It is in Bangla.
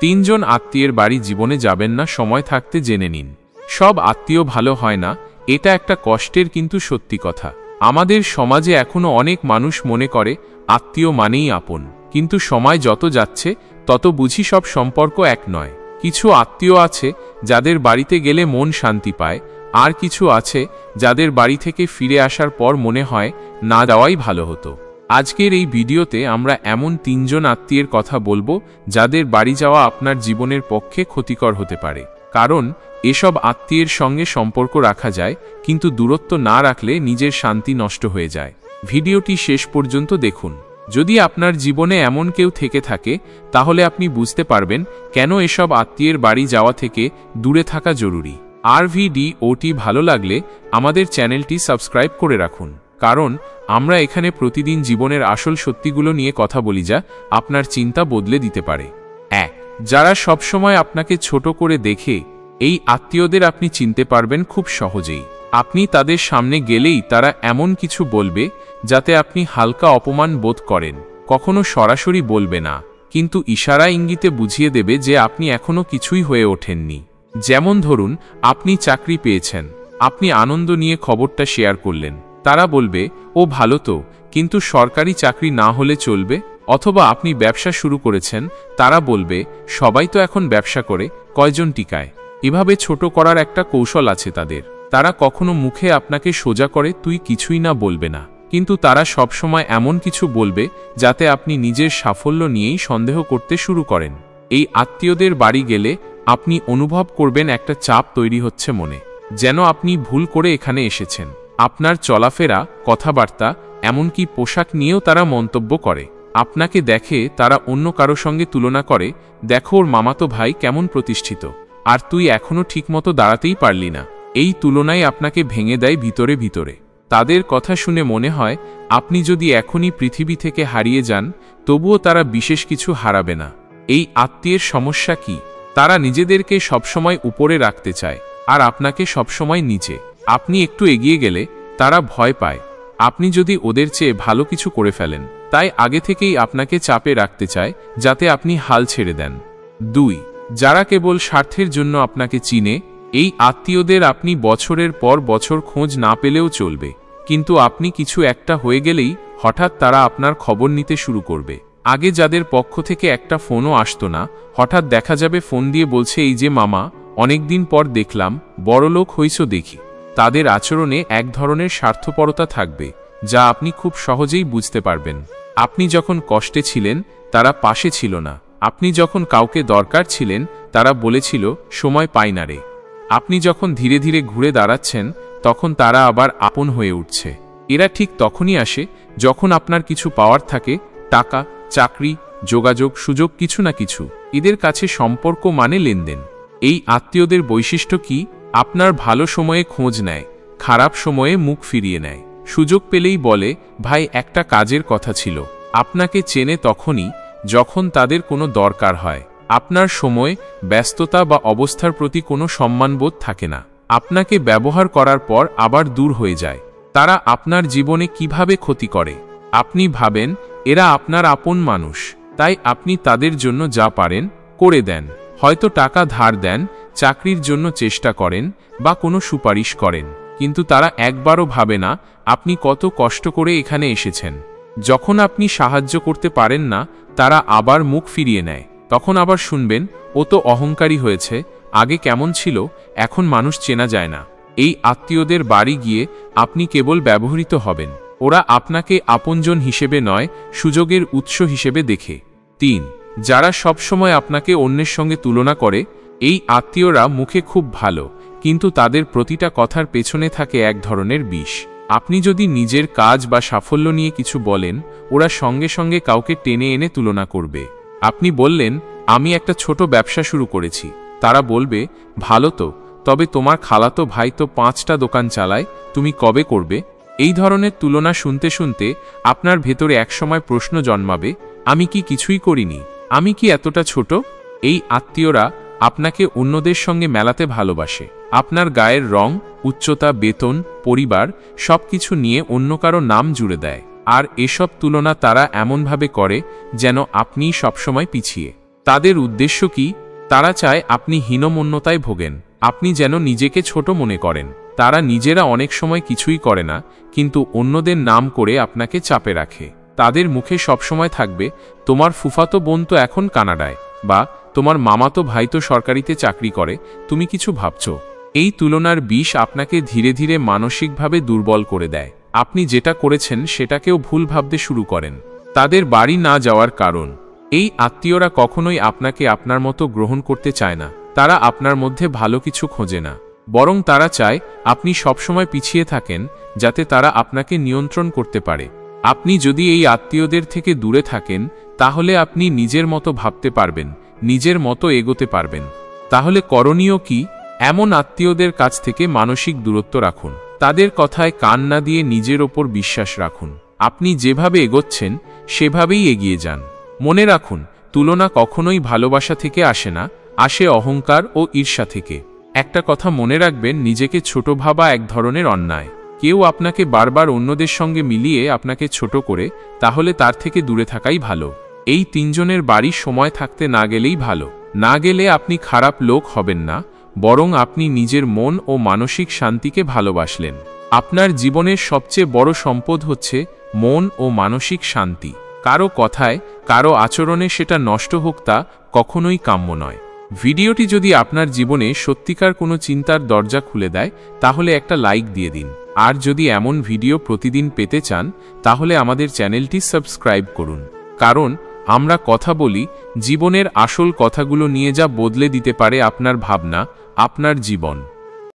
তিনজন আত্মীয়ের বাড়ি জীবনে যাবেন না, সময় থাকতে জেনে নিন। সব আত্মীয় ভালো হয় না, এটা একটা কষ্টের কিন্তু সত্যি কথা। আমাদের সমাজে এখনো অনেক মানুষ মনে করে আত্মীয় মানেই আপন, কিন্তু সময় যত যাচ্ছে তত বুঝি সব সম্পর্ক এক নয়। কিছু আত্মীয় আছে যাদের বাড়িতে গেলে মন শান্তি পায়, আর কিছু আছে যাদের বাড়ি থেকে ফিরে আসার পর মনে হয় না যাওয়াই ভালো হতো। আজকের এই ভিডিওতে আমরা এমন তিনজন আত্মীয়ের কথা বলবো যাদের বাড়ি যাওয়া আপনার জীবনের পক্ষে ক্ষতিকর হতে পারে। কারণ এসব আত্মীয়ের সঙ্গে সম্পর্ক রাখা যায়, কিন্তু দূরত্ব না রাখলে নিজের শান্তি নষ্ট হয়ে যায়। ভিডিওটি শেষ পর্যন্ত দেখুন। যদি আপনার জীবনে এমন কেউ থেকে থাকে তাহলে আপনি বুঝতে পারবেন কেন এসব আত্মীয়ের বাড়ি যাওয়া থেকে দূরে থাকা জরুরি। আর ভিডিওটি ভালো লাগলে আমাদের চ্যানেলটি সাবস্ক্রাইব করে রাখুন, কারণ আমরা এখানে প্রতিদিন জীবনের আসল সত্যিগুলো নিয়ে কথা বলি যা আপনার চিন্তা বদলে দিতে পারে। 1. যারা সবসময় আপনাকে ছোট করে দেখে, এই আত্মীয়দের আপনি চিনতে পারবেন খুব সহজেই। আপনি তাদের সামনে গেলেই তারা এমন কিছু বলবে যাতে আপনি হালকা অপমান বোধ করেন। কখনো সরাসরি বলবে না, কিন্তু ইশারা ইঙ্গিতে বুঝিয়ে দেবে যে আপনি এখনো কিছুই হয়ে ওঠেননি। যেমন ধরুন, আপনি চাকরি পেয়েছেন, আপনি আনন্দ নিয়ে খবরটা শেয়ার করলেন। তারা বলবে, ও ভালো তো, কিন্তু সরকারি চাকরি না হলে চলবে। অথবা আপনি ব্যবসা শুরু করেছেন, তারা বলবে, সবাই তো এখন ব্যবসা করে, কয়জন টিকায়। এভাবে ছোট করার একটা কৌশল আছে তাদের। তারা কখনো মুখে আপনাকে সোজা করে তুই কিছুই না বলবে না, কিন্তু তারা সবসময় এমন কিছু বলবে যাতে আপনি নিজের সাফল্য নিয়েই সন্দেহ করতে শুরু করেন। এই আত্মীয়দের বাড়ি গেলে আপনি অনুভব করবেন একটা চাপ তৈরি হচ্ছে মনে, যেন আপনি ভুল করে এখানে এসেছেন। আপনার চলাফেরা, কথাবার্তা, এমনকি পোশাক নিয়েও তারা মন্তব্য করে। আপনাকে দেখে তারা অন্য কারো সঙ্গে তুলনা করে, দেখো ওর মামাতো ভাই কেমন প্রতিষ্ঠিত, আর তুই এখনো ঠিকমতো দাঁড়াতেই পারলি না। এই তুলনায় আপনাকে ভেঙে দেয় ভিতরে ভিতরে। তাদের কথা শুনে মনে হয় আপনি যদি এখনই পৃথিবী থেকে হারিয়ে যান তবুও তারা বিশেষ কিছু হারাবে না। এই আত্মীয়ের সমস্যা কি? তারা নিজেদেরকে সবসময় উপরে রাখতে চায় আর আপনাকে সবসময় নিচে। আপনি একটু এগিয়ে গেলে তারা ভয় পায় আপনি যদি ওদের চেয়ে ভালো কিছু করে ফেলেন, তাই আগে থেকেই আপনাকে চাপে রাখতে চায় যাতে আপনি হাল ছেড়ে দেন। 2. যারা কেবল স্বার্থের জন্য আপনাকে চিনে, এই আত্মীয়দের আপনি বছরের পর বছর খোঁজ না পেলেও চলবে, কিন্তু আপনি কিছু একটা হয়ে গেলেই হঠাৎ তারা আপনার খবর নিতে শুরু করবে। আগে যাদের পক্ষ থেকে একটা ফোনও আসতো না, হঠাৎ দেখা যাবে ফোন দিয়ে বলছে, এই যে মামা, অনেকদিন পর দেখলাম, বড়লোক হইছো দেখি। তাদের আচরণে এক ধরনের স্বার্থপরতা থাকবে যা আপনি খুব সহজেই বুঝতে পারবেন। আপনি যখন কষ্টে ছিলেন তারা পাশে ছিল না, আপনি যখন কাউকে দরকার ছিলেন তারা বলেছিল সময় পাই না রে। আপনি যখন ধীরে ধীরে ঘুরে দাঁড়াচ্ছেন তখন তারা আবার আপন হয়ে উঠছে। এরা ঠিক তখনই আসে যখন আপনার কিছু পাওয়ার থাকে, টাকা, চাকরি, যোগাযোগ, সুযোগ, কিছু না কিছু। এদের কাছে সম্পর্ক মানে লেনদেন। এই আত্মীয়দের বৈশিষ্ট্য কি? আপনার ভালো সময়ে খোঁজ নেয়, খারাপ সময়ে মুখ ফিরিয়ে নেয়। সুযোগ পেলেই বলে, ভাই একটা কাজের কথা ছিল। আপনাকে চেনে তখনই যখন তাদের কোনো দরকার হয়। আপনার সময়, ব্যস্ততা বা অবস্থার প্রতি কোনো সম্মানবোধ থাকে না। আপনাকে ব্যবহার করার পর আবার দূর হয়ে যায়। তারা আপনার জীবনে কিভাবে ক্ষতি করে? আপনি ভাবেন এরা আপনার আপন মানুষ, তাই আপনি তাদের জন্য যা পারেন করে দেন। হয়তো টাকা ধার দেন, চাকরির জন্য চেষ্টা করেন বা কোনো সুপারিশ করেন, কিন্তু তারা একবারও ভাবে না আপনি কত কষ্ট করে এখানে এসেছেন। যখন আপনি সাহায্য করতে পারেন না তারা আবার মুখ ফিরিয়ে নেয়। তখন আবার শুনবেন, ও তো অহংকারী হয়েছে, আগে কেমন ছিল, এখন মানুষ চেনা যায় না। এই আত্মীয়দের বাড়ি গিয়ে আপনি কেবল ব্যবহৃত হবেন। ওরা আপনাকে আপনজন হিসেবে নয়, সুযোগের উৎস হিসেবে দেখে। 3. যারা সবসময় আপনাকে অন্যের সঙ্গে তুলনা করে, এই আত্মীয়রা মুখে খুব ভালো, কিন্তু তাদের প্রতিটা কথার পেছনে থাকে এক ধরনের বিষ। আপনি যদি নিজের কাজ বা সাফল্য নিয়ে কিছু বলেন, ওরা সঙ্গে সঙ্গে কাউকে টেনে এনে তুলনা করবে। আপনি বললেন, আমি একটা ছোট ব্যবসা শুরু করেছি, তারা বলবে, ভালো তো, তবে তোমার খালাতো ভাই তো 5টা দোকান চালায়, তুমি কবে করবে? এই ধরনের তুলনা শুনতে শুনতে আপনার ভেতরে একসময় প্রশ্ন জন্মাবে, আমি কি কিছুই করিনি? আমি কি এতটা ছোট? এই আত্মীয়রা আপনাকে অন্যদের সঙ্গে মেলাতে ভালোবাসে। আপনার গায়ের রং, উচ্চতা, বেতন, পরিবার সবকিছু নিয়ে অন্য কারো নাম জুড়ে দেয়। আর এসব তুলনা তারা এমনভাবে করে যেন আপনি সবসময় পিছিয়ে। তাদের উদ্দেশ্য কি? তারা চায় আপনি হীনমন্যতায় ভোগেন, আপনি যেন নিজেকে ছোট মনে করেন। তারা নিজেরা অনেক সময় কিছুই করে না, কিন্তু অন্যদের নাম করে আপনাকে চাপে রাখে। তাদের মুখে সবসময় থাকবে, তোমার ফুফাতো বোন তো এখন কানাডায়, বা তোমার মামাতো ভাই তো সরকারিতে চাকরি করে, তুমি কিছু ভাবছো। এই তুলনার বিষ আপনাকে ধীরে ধীরে মানসিকভাবে দুর্বল করে দেয়। আপনি যেটা করেছেন সেটাকেও ভুল ভাবতে শুরু করেন। তাদের বাড়ি না যাওয়ার কারণ, এই আত্মীয়রা কখনোই আপনাকে আপনার মতো গ্রহণ করতে চায় না। তারা আপনার মধ্যে ভালো কিছু খোঁজে না, বরং তারা চায় আপনি সবসময় পিছিয়ে থাকেন, যাতে তারা আপনাকে নিয়ন্ত্রণ করতে পারে। আপনি যদি এই আত্মীয়দের থেকে দূরে থাকেন, তাহলে আপনি নিজের মতো ভাবতে পারবেন, নিজের মতো এগোতে পারবেন। তাহলে করণীয় কি? এমন আত্মীয়দের কাছ থেকে মানসিক দূরত্ব রাখুন। তাদের কথায় কান না দিয়ে নিজের ওপর বিশ্বাস রাখুন। আপনি যেভাবে এগোচ্ছেন সেভাবেই এগিয়ে যান। মনে রাখুন, তুলনা কখনোই ভালোবাসা থেকে আসে না, আসে অহংকার ও ঈর্ষা থেকে। একটা কথা মনে রাখবেন, নিজেকে ছোট ভাবা এক ধরনের অন্যায়। কেউ আপনাকে বারবার অন্যদের সঙ্গে মিলিয়ে আপনাকে ছোট করে, তাহলে তার থেকে দূরে থাকাই ভালো। এই তিনজনের বাড়ি সময় থাকতে না গেলেই ভালো। না গেলে আপনি খারাপ লোক হবেন না, বরং আপনি নিজের মন ও মানসিক শান্তিকে ভালোবাসলেন। আপনার জীবনের সবচেয়ে বড় সম্পদ হচ্ছে মন ও মানসিক শান্তি। কারো কথায়, কারো আচরণে সেটা নষ্ট হোক, তা কখনোই কাম্য নয়। ভিডিওটি যদি আপনার জীবনে সত্যিকার কোনো চিন্তার দরজা খুলে দেয়, তাহলে একটা লাইক দিয়ে দিন। আর যদি এমন ভিডিও প্রতিদিন পেতে চান, তাহলে আমাদের চ্যানেলটি সাবস্ক্রাইব করুন। কারণ আমরা কথা বলি জীবনের আসল কথাগুলো নিয়ে, যা বদলে দিতে পারে আপনার ভাবনা, আপনার জীবন।